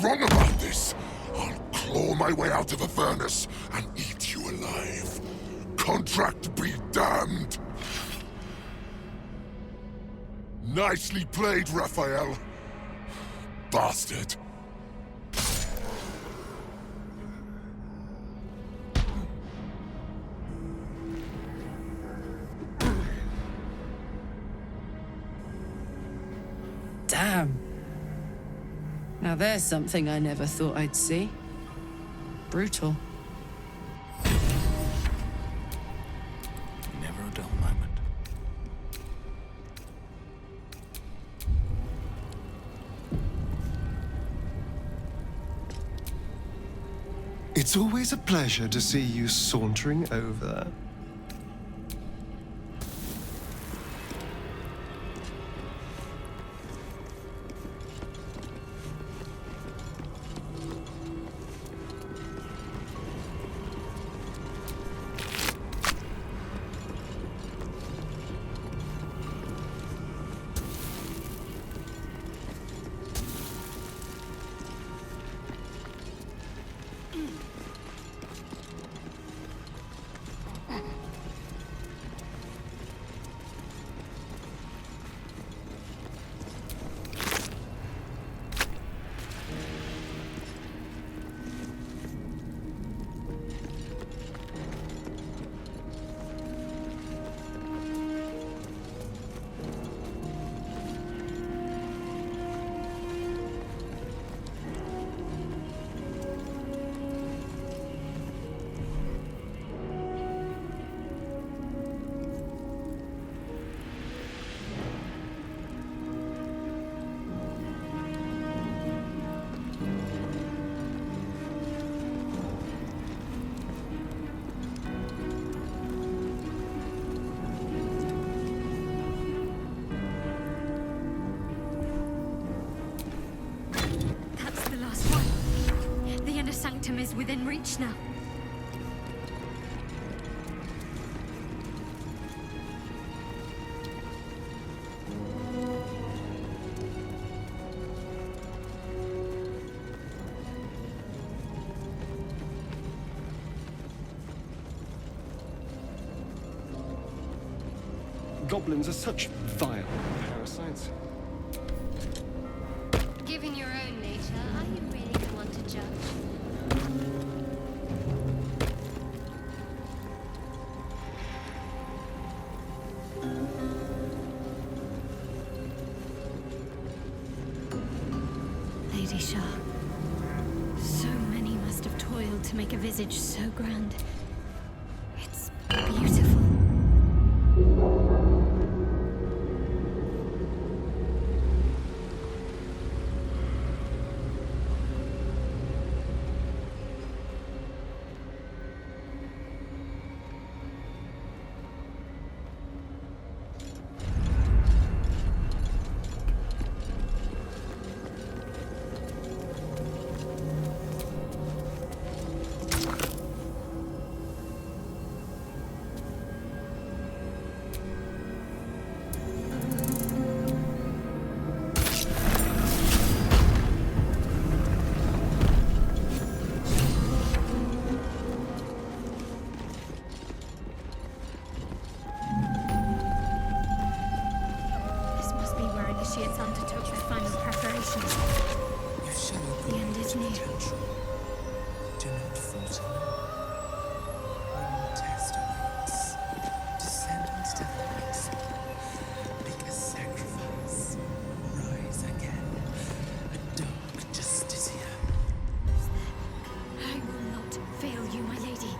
wrong about this, I'll claw my way out of a furnace and eat you alive. Contract be damned! Nicely played, Raphael. Bastard. Damn. Now there's something I never thought I'd see. Brutal. Never a dull moment. It's always a pleasure to see you sauntering over. Sanctum is within reach now. Goblins are such vile parasites. Given your own nature, are you really the one to judge? Lady Shah, so many must have toiled to make a visage so grand. It's beautiful. Initiates undertook their final preparations. You've shown The end is near. potential. Do not falter. Run testaments. Descend to the next. Make a sacrifice. Rise again. A dark justiciar. I will not fail you, my lady.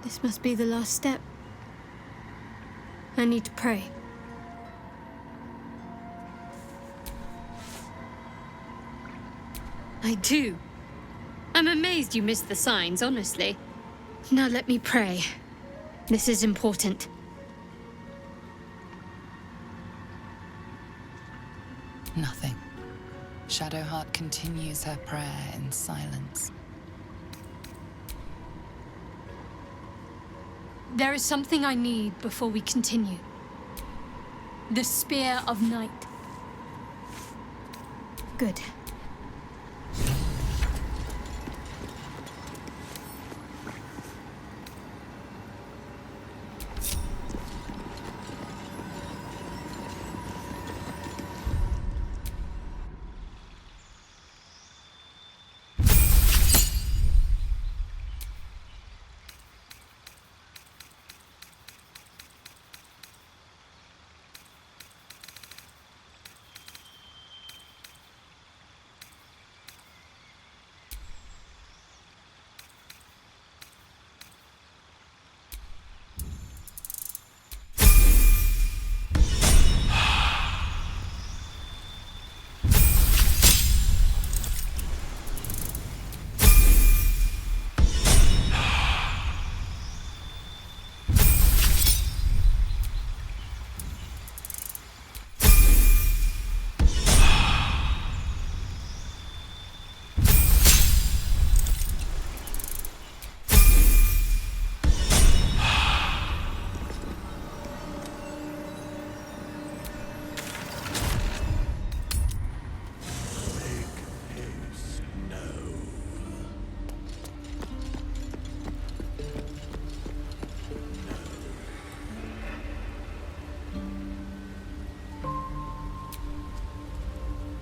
This must be the last step. I need to pray. I do. I'm amazed you missed the signs, honestly. Now let me pray. This is important. Nothing. Shadowheart continues her prayer in silence. There is something I need before we continue. The Spear of Night. Good.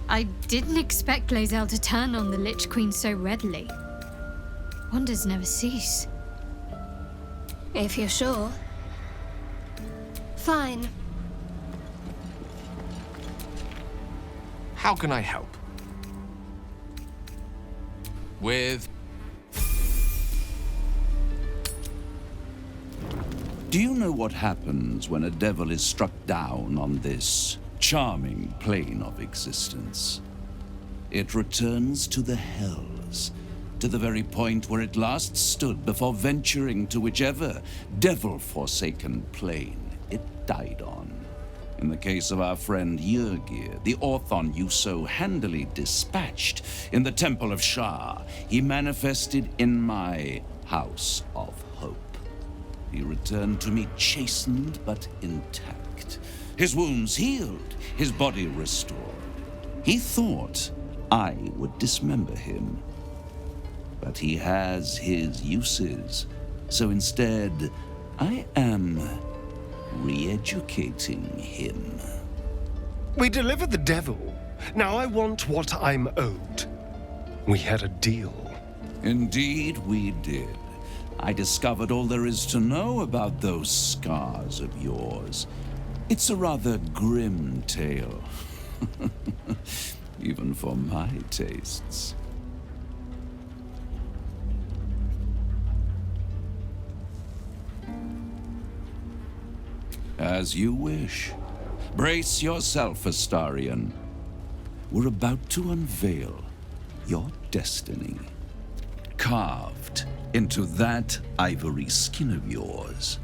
I didn't expect Lae'zel to turn on the Lich Queen so readily. Wonders never cease. If you're sure. Fine. How can I help? With... Do you know what happens when a devil is struck down on this charming plane of existence? It returns to the hells, to the very point where it last stood before venturing to whichever devil-forsaken plane it died on. In the case of our friend Yrgir, the Orthon you so handily dispatched in the Temple of Shah, he manifested in my House of Hope. He returned to me chastened but intact, his wounds healed, his body restored. He thought I would dismember him, but he has his uses, so instead I am re-educating him. We delivered the devil. Now I want what I'm owed. We had a deal. Indeed we did. I discovered all there is to know about those scars of yours. It's a rather grim tale, even for my tastes. As you wish. Brace yourself, Astarion. We're about to unveil your destiny. Carved into that ivory skin of yours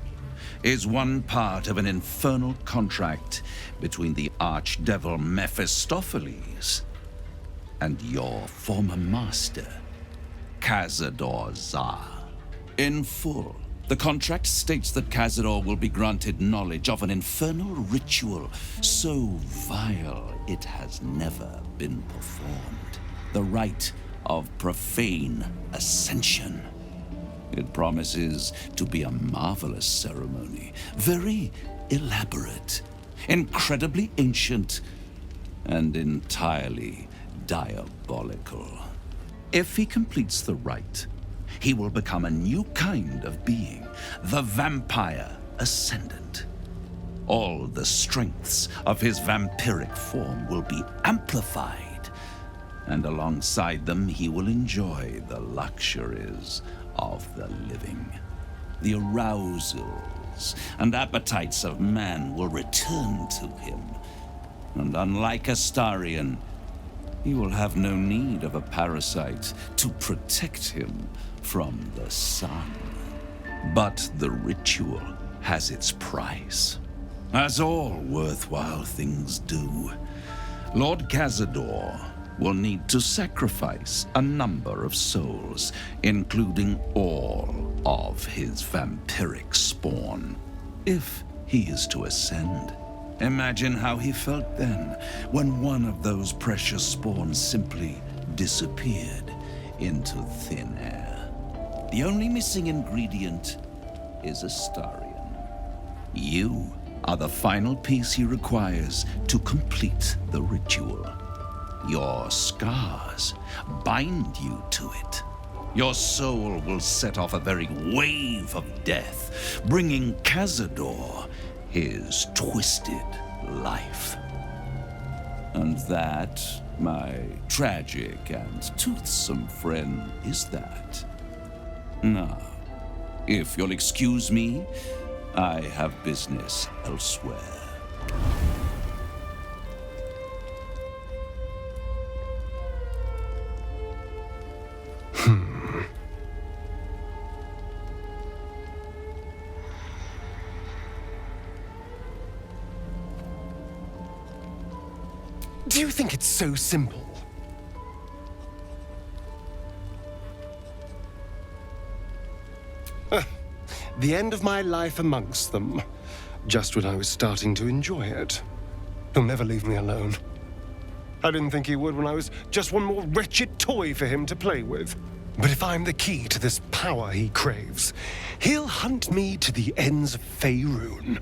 is one part of an infernal contract between the archdevil Mephistopheles and your former master, Cazador Zar. In full, the contract states that Cazador will be granted knowledge of an infernal ritual so vile it has never been performed. The rite of profane ascension. It promises to be a marvelous ceremony, very elaborate, incredibly ancient, and entirely diabolical. If he completes the rite, he will become a new kind of being, the Vampire Ascendant. All the strengths of his vampiric form will be amplified, and alongside them he will enjoy the luxuries of the living. The arousals and appetites of man will return to him, and unlike Astarion, he will have no need of a parasite to protect him from the sun. But the ritual has its price, as all worthwhile things do. Lord Cazador will need to sacrifice a number of souls, including all of his vampiric spawn, if he is to ascend. Imagine how he felt then, when one of those precious spawns simply disappeared into thin air. The only missing ingredient is Astarion. You are the final piece he requires to complete the ritual. Your scars bind you to it. Your soul will set off a very wave of death, bringing Cazador his twisted life. And that, my tragic and toothsome friend, is that. Now, if you'll excuse me, I have business elsewhere. Do you think it's so simple? The end of my life amongst them, just when I was starting to enjoy it. He'll never leave me alone. I didn't think he would when I was just one more wretched toy for him to play with. But if I'm the key to this power he craves, he'll hunt me to the ends of Faerun.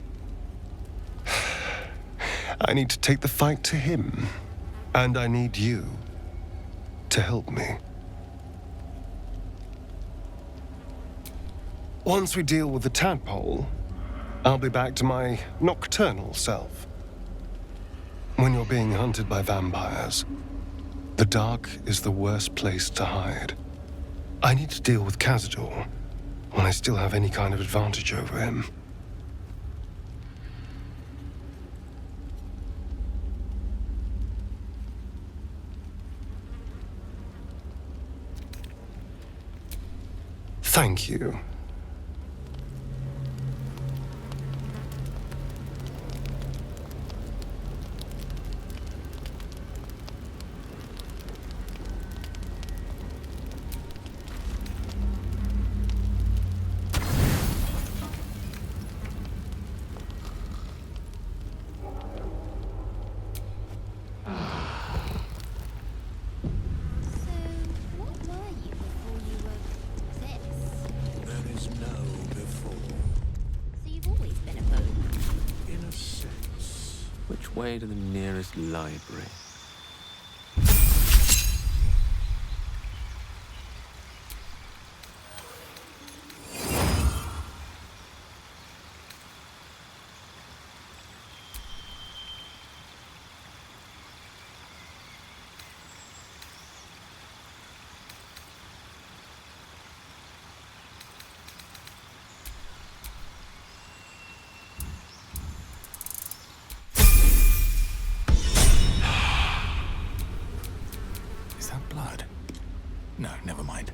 I need to take the fight to him, and I need you to help me. Once we deal with the tadpole, I'll be back to my nocturnal self. When you're being hunted by vampires, the dark is the worst place to hide. I need to deal with Cazador when I still have any kind of advantage over him. Thank you. Which way to the nearest library? Blood? No, never mind.